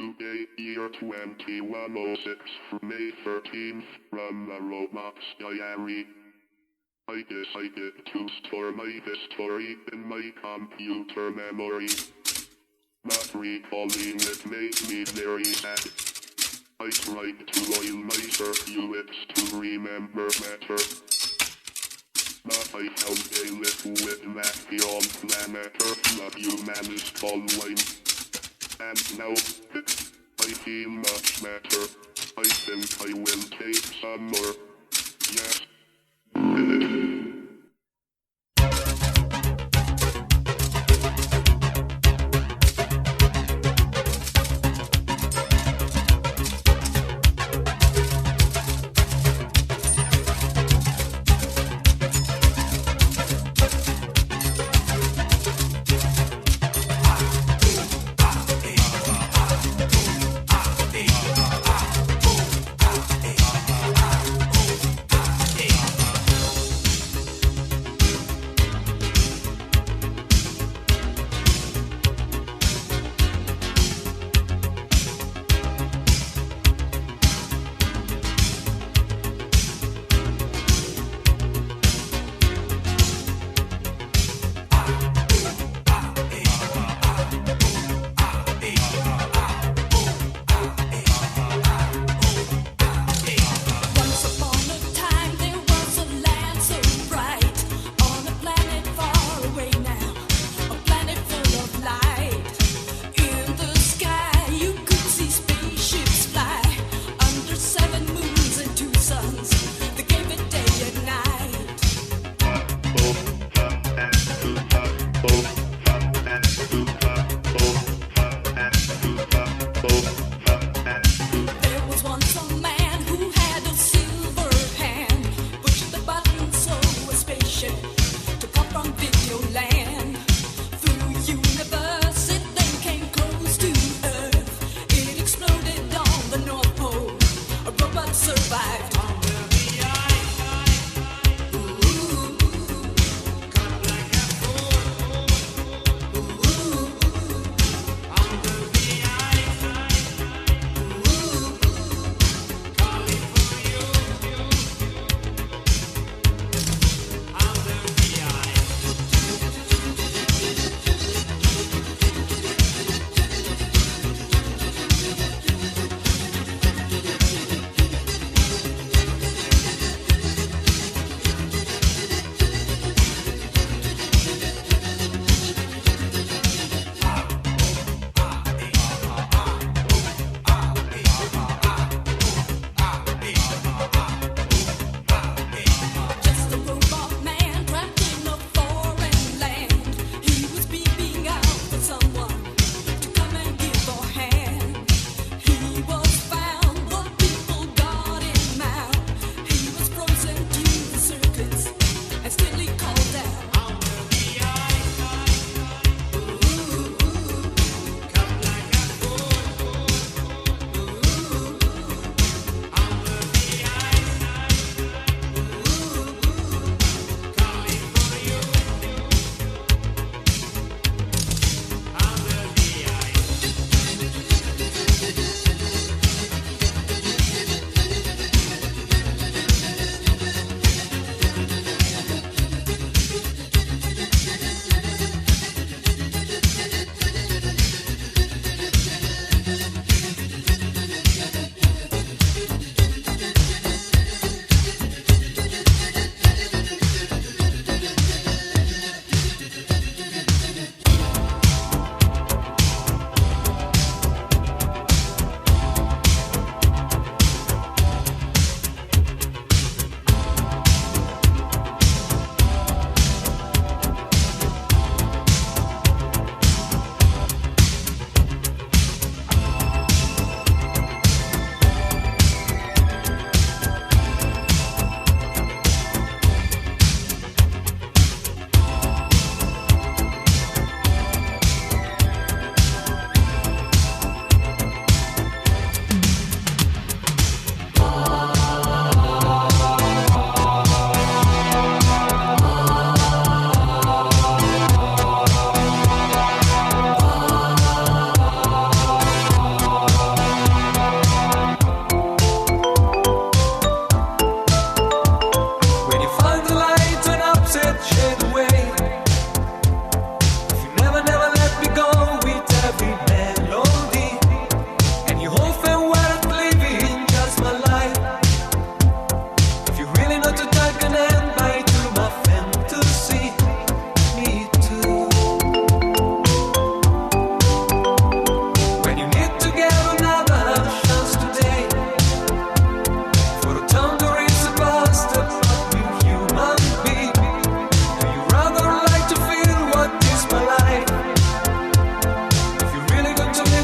Today, year 2106, May 13th, from the Roblox diary. I decided to store my history in my computer memory. Not recalling it made me very sad. I tried to oil my circuits to remember better. But I found a liquid that beyond planet Earth that humans call wine. And now, I feel much better. I think I will take some more. Yes.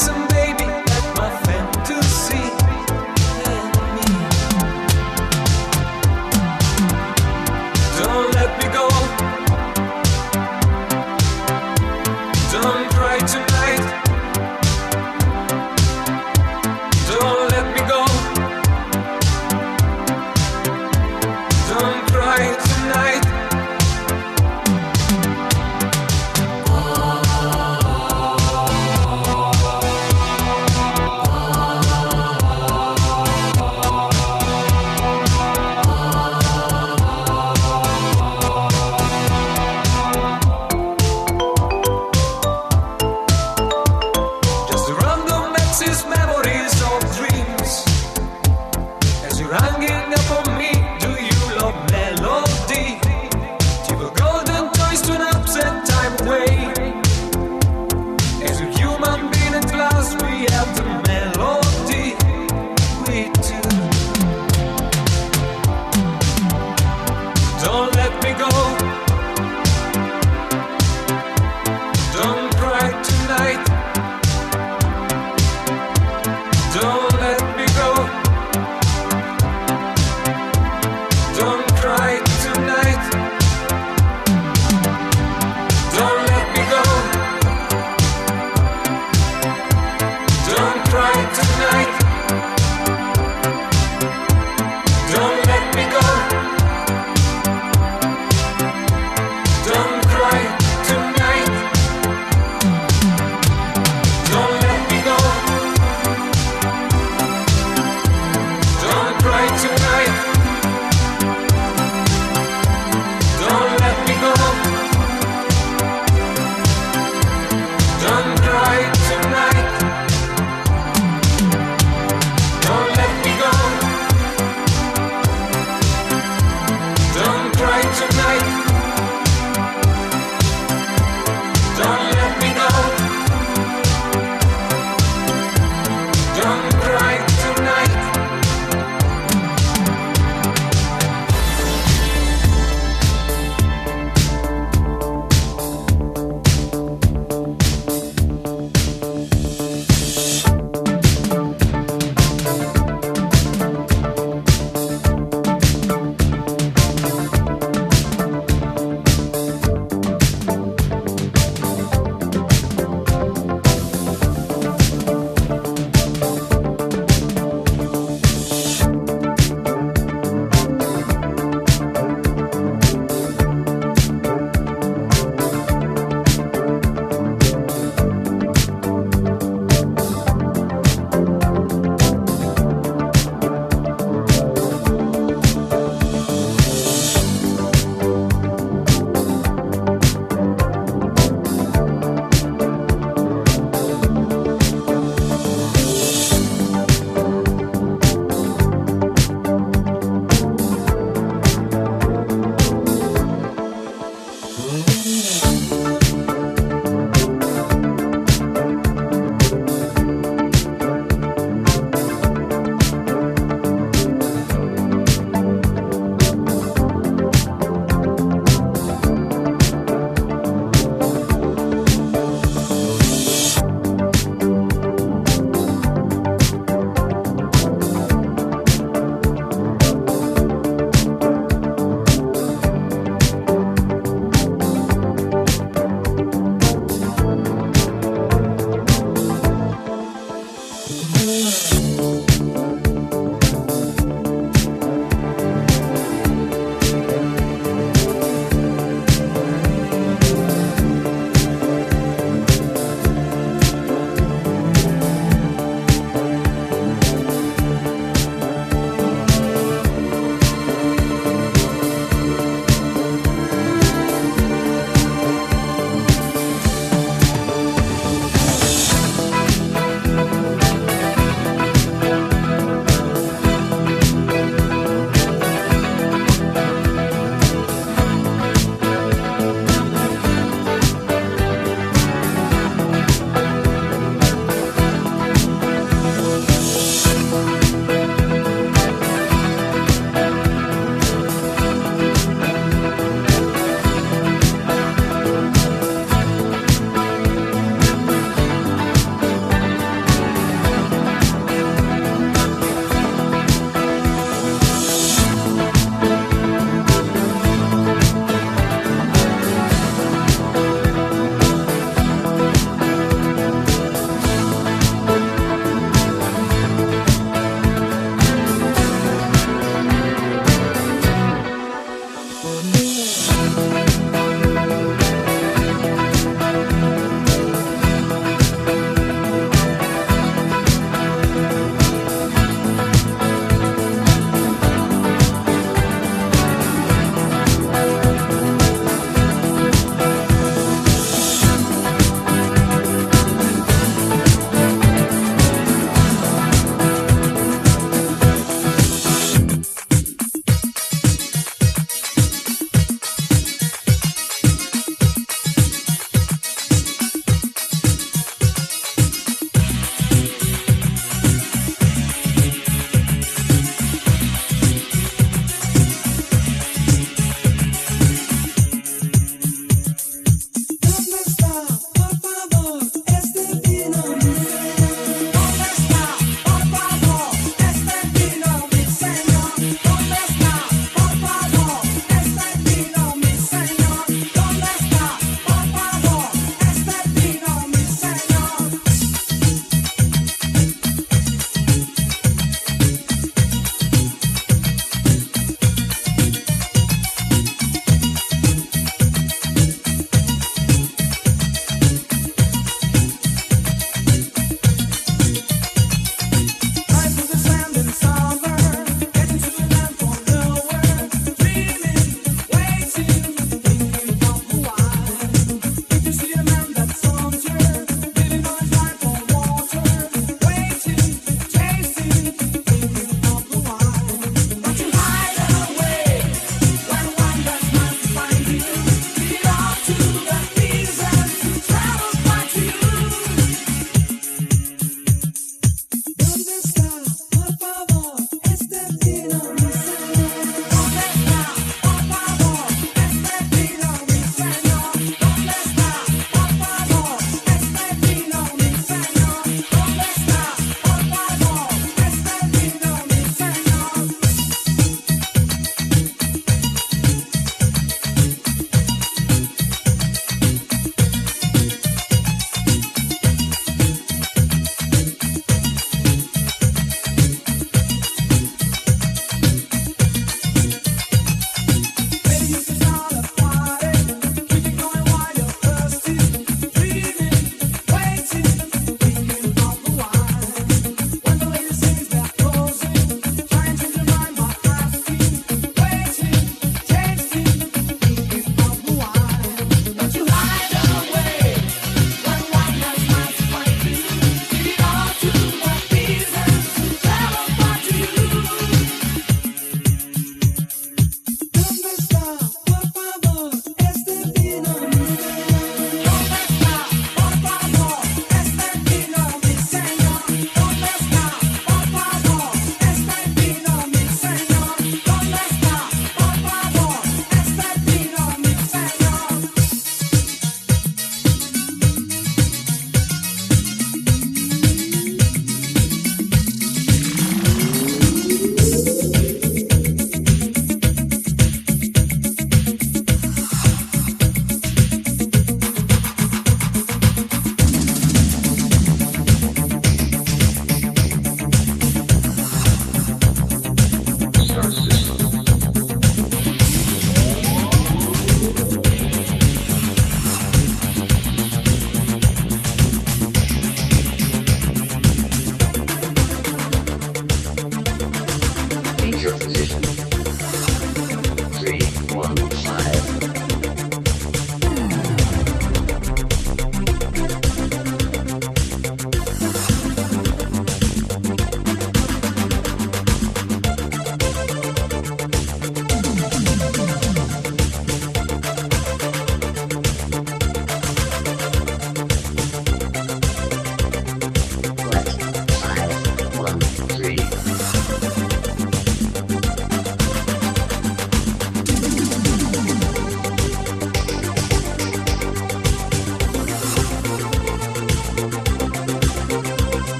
listen, baby, let my fantasy let me. Don't let me go. Don't cry tonight. Don't let me go. Don't cry tonight.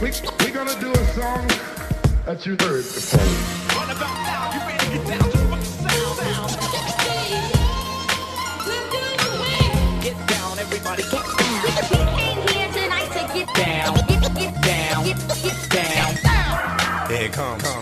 We're gonna do a song that you heard before. Right about now, you ready to get down to the fucking sound. Get down, everybody, get down. We came here tonight to get Down, get down, get down. Here it comes. Come on.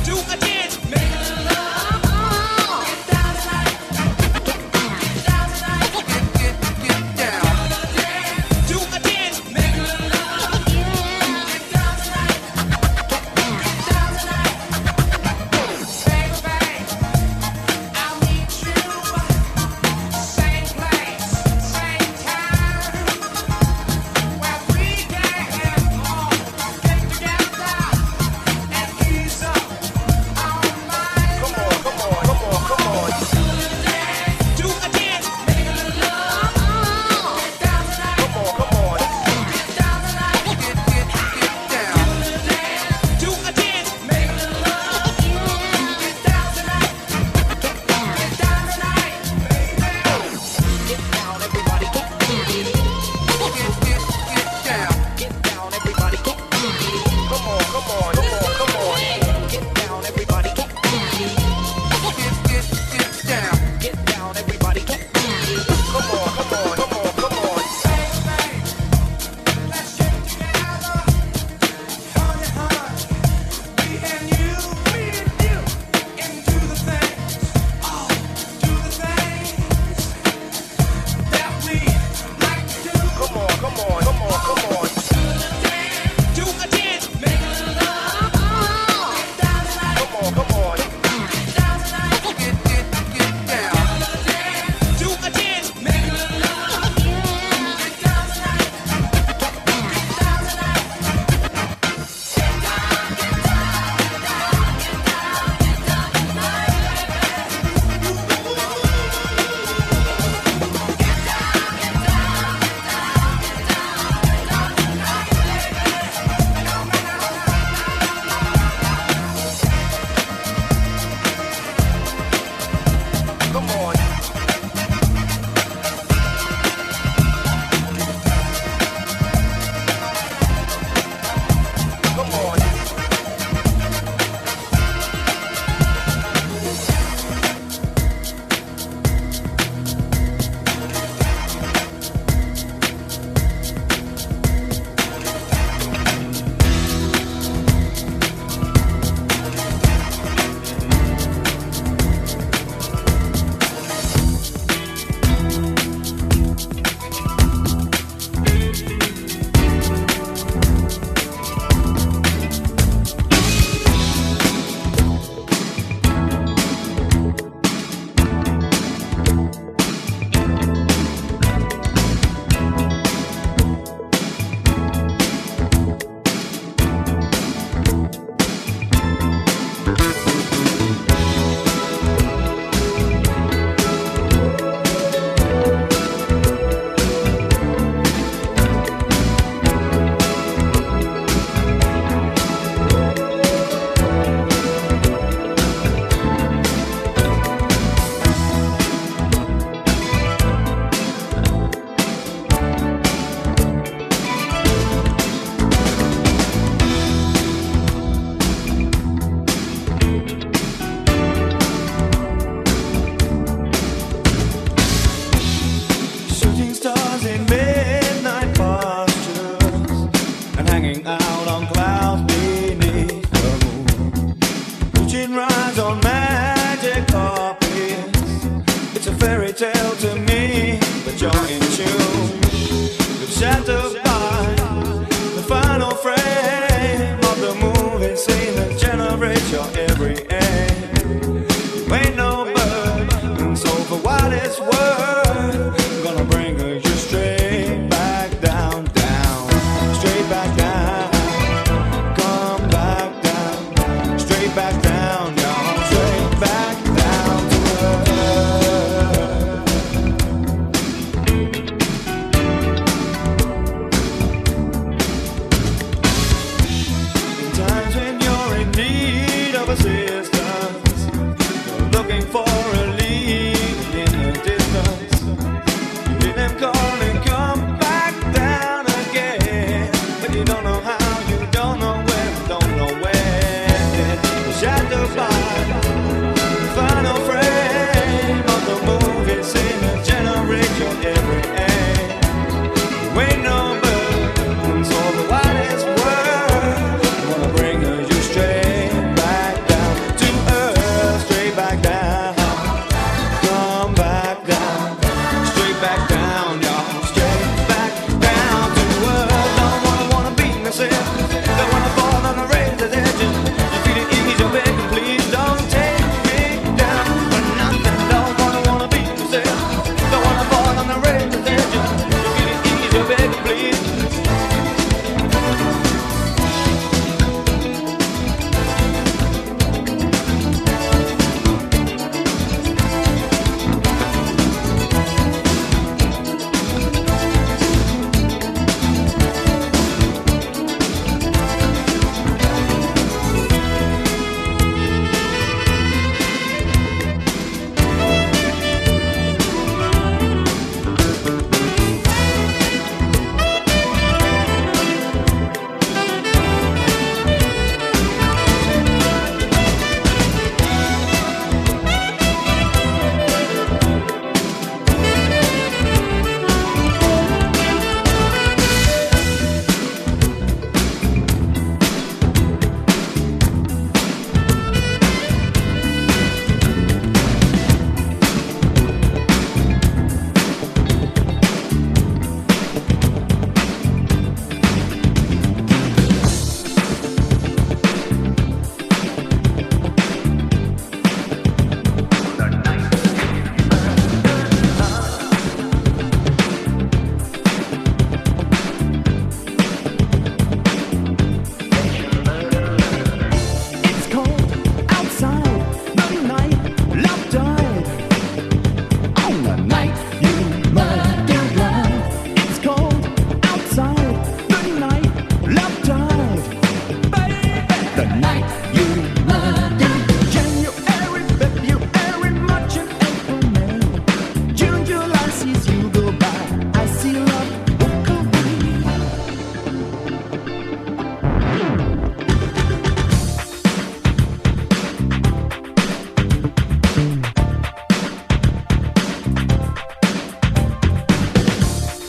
Do a dance, make do a dance, make do a dance, do a dance, get down, everybody, get down, everybody, get come on, get down, everybody, get down, everybody, get do a dance, do a dance, Shooting stars in midnight postures and hanging out on clouds beneath the moon. Reaching rides on magic carpets. It's a fairy tale to me, but you're in tune. You're shattered by the final frame of the movie scene that generates your every aim. You ain't no bird, and so for what it's worth, gonna bring you straight back down, straight back down, come back down, straight back down, straight back down to earth.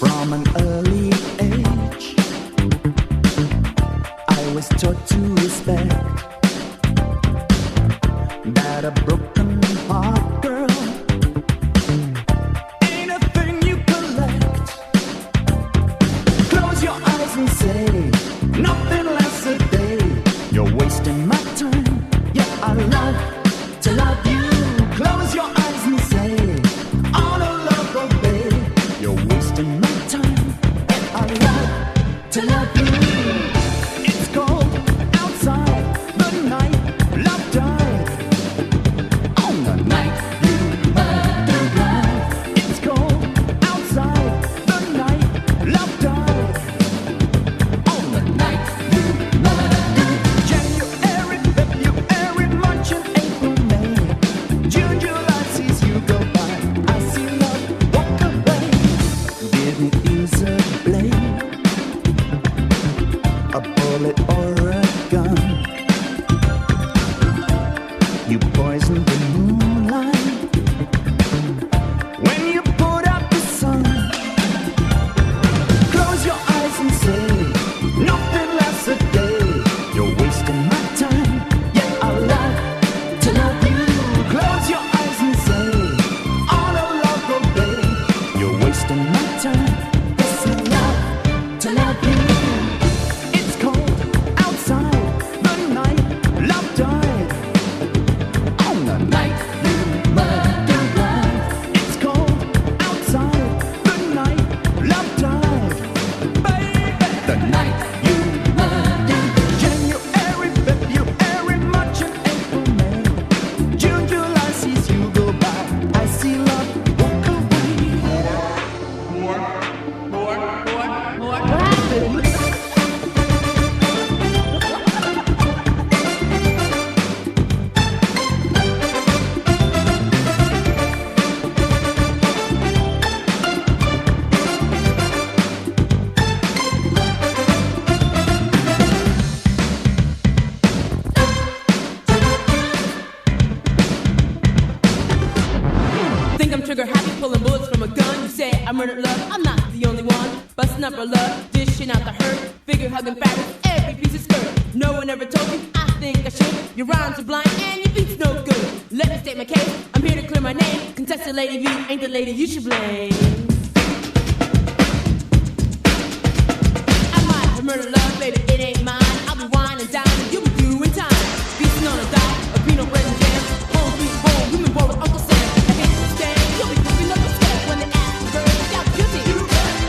From an early age, I was taught to respect that a broken heart, girl, ain't a thing you collect. Close your eyes and say nothing less a day. You're wasting my time. Yeah, I love to love you. Close your eyes and say all the love obey. You're wasting my time. And I love to love you. It's cold outside the night. Love died on the night you murdered. It's cold outside the night. Love died on the night you murdered. January, February, March and April, May, June, July sees you go by. I see love walk away. Didn't use a blade, a bullet or a gun. You poisoned the moonlight when you put out the sun. Close your eyes and say nothing lasts a day. You're wasting my time. Yeah, I love to love you. Close your eyes and say all of love obey. You're wasting my time. Yes, I love to love you. It's cold outside the night. Love died on the night you murdered love. It's cold outside the night. Love died, baby. The night you murdered. January, February, March and April, May, June, July sees you go by. I see love walk away. Think I'm trigger happy, pulling bullets from a gun. You say I murdered love, I'm not the only one. Busting up our love, dishing out the hurt. Figure hugging fabric, every piece of skirt. No one ever told me, I think I should. Your rhymes are blind and your beats no good. Let me state my case, I'm here to clear my name. Contested Lady V ain't the lady you should blame. I might have murdered love, baby, it ain't mine. I'll be wine and dining, you'll be doing time. Feasting on a diet of peanut bread and jam. Home sweet home, you been born with Uncle Sam. Against the stand, you'll be cooking up a step when they ask the bird, y'all guilty.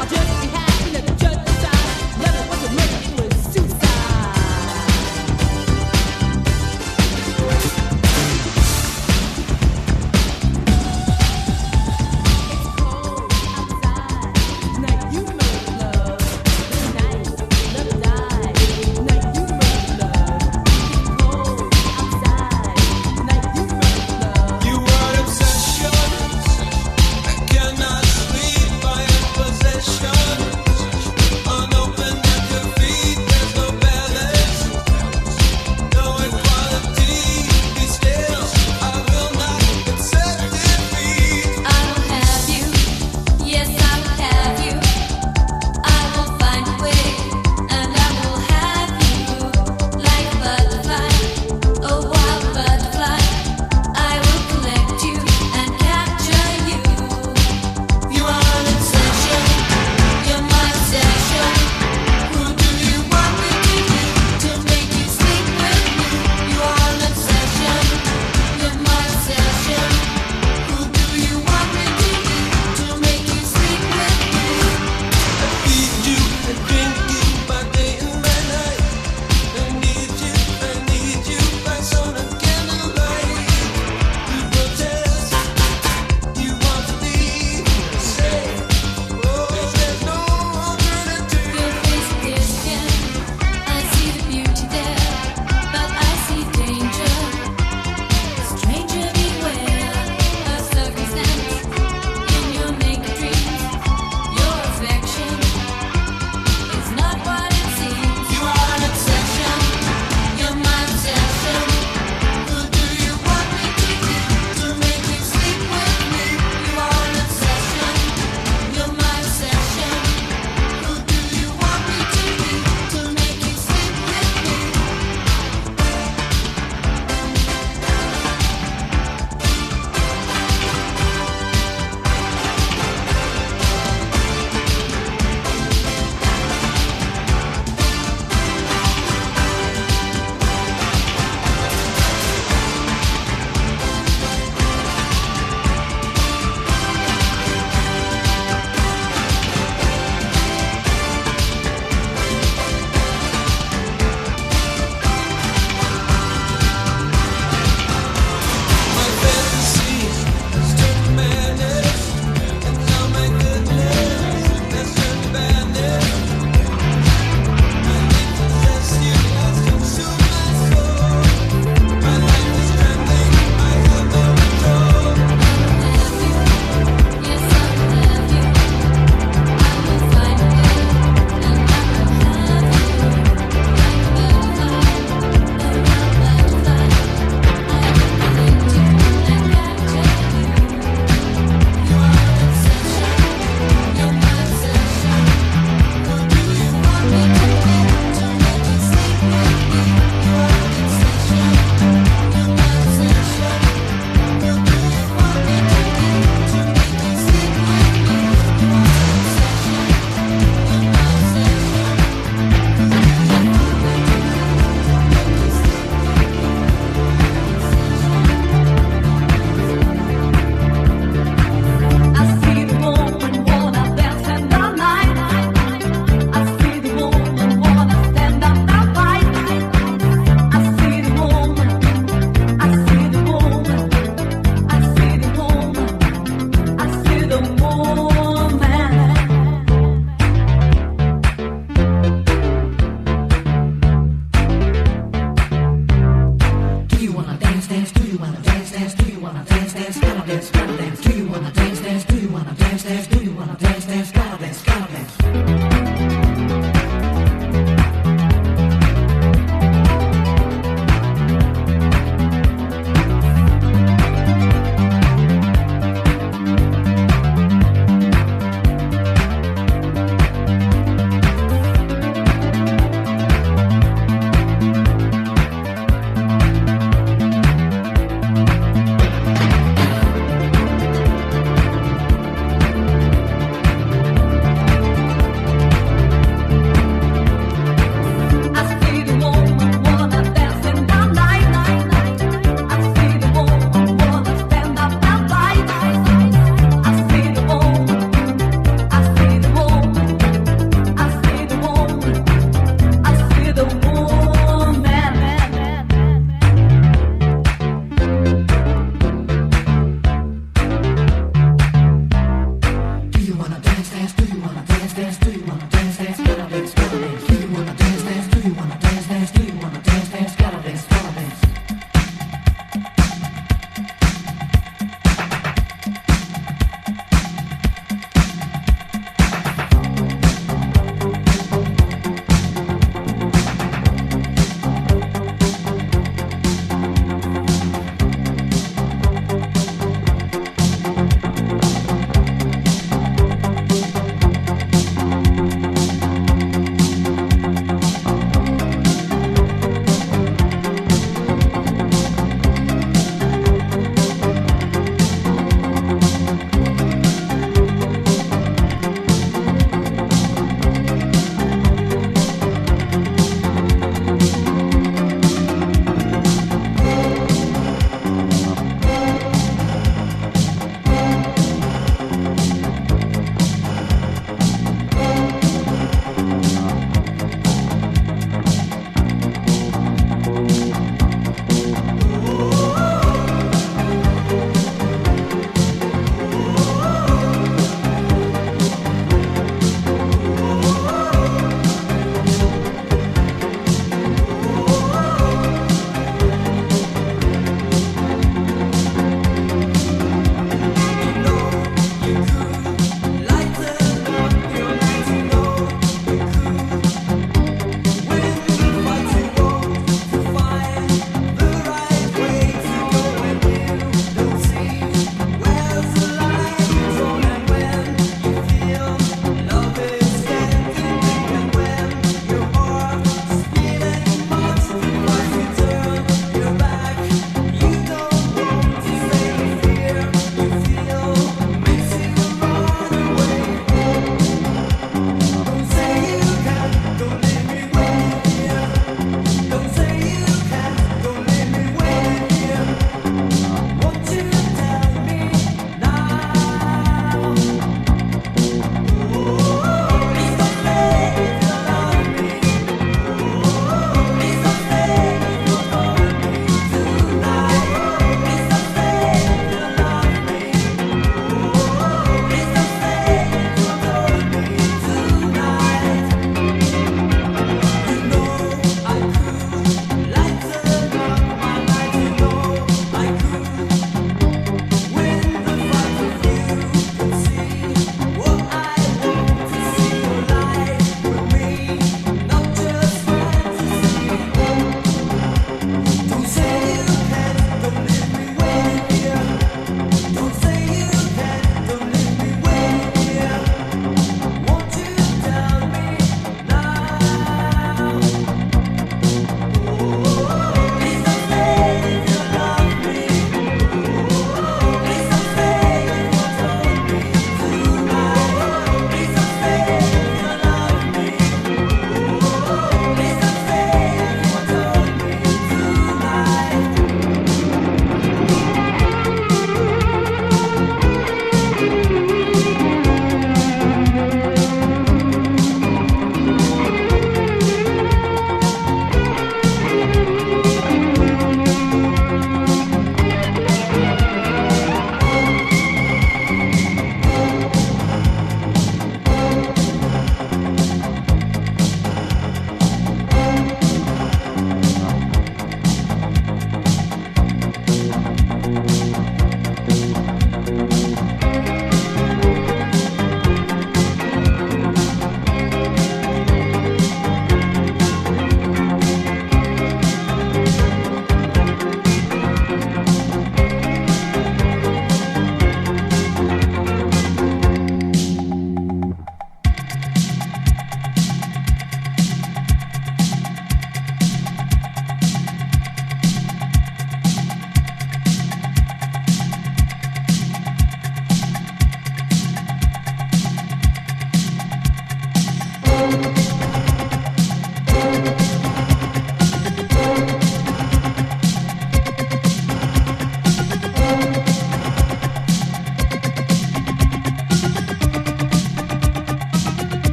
I'll just be happy, let the judge decide. Never was a murder, it was suicide. It's cold outside, night you murdered love. The night love died, night you murdered love. It's cold outside, night you murdered love. You weren't upset.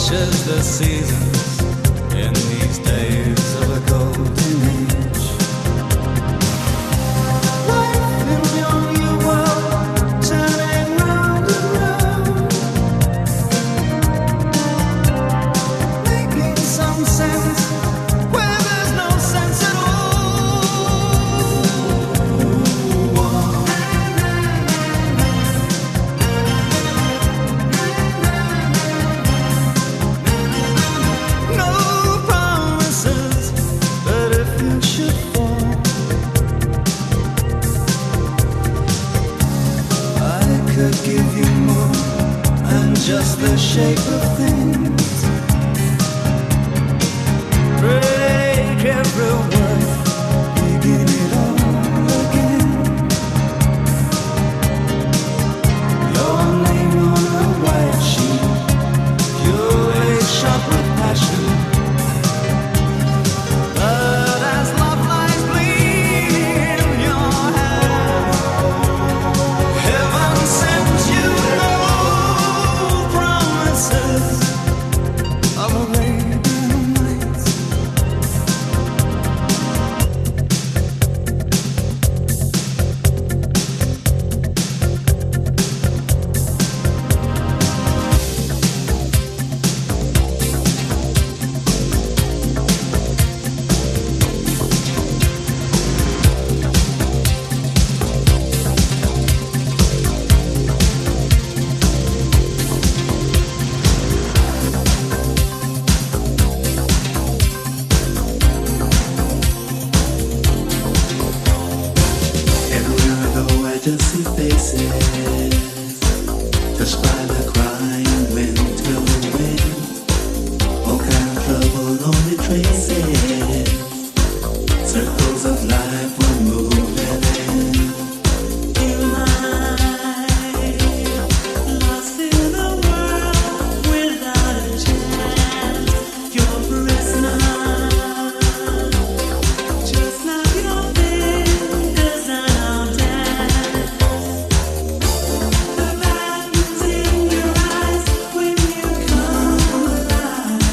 watches the seasons in these days of a golden age. Life in your new world, turning round and round, making some sense where there's no sense at all. No promises, but if you should fall, I could give you more than just the shape of things. Break every word, begin it all again. Your name on a white sheet, purely shot with passion. But as love lies bleeding in your hand, heaven sends you no promises of Arabian Nights. Everywhere I go, I just see faces, touched by the crying winter wind. All kind of trouble, only traces. Circles of life were moving in. You lie, lost in a world without a chance. You're a prisoner. Just snap your fingers and I'll dance. The light's in your eyes when you come alive.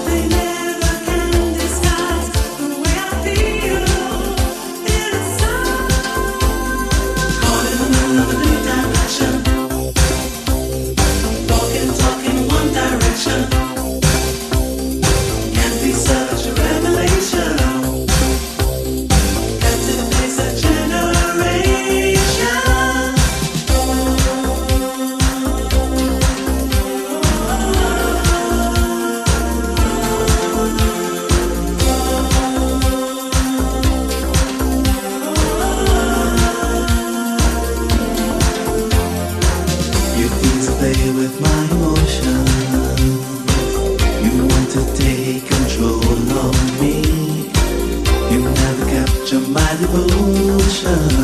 They never can disguise the way I feel inside. Caught in another new dimension, walking, talking one direction. Can't be such a revelation. Captivates a generation. You ease play with my emotions. You want to take control of me. You never capture my devotion.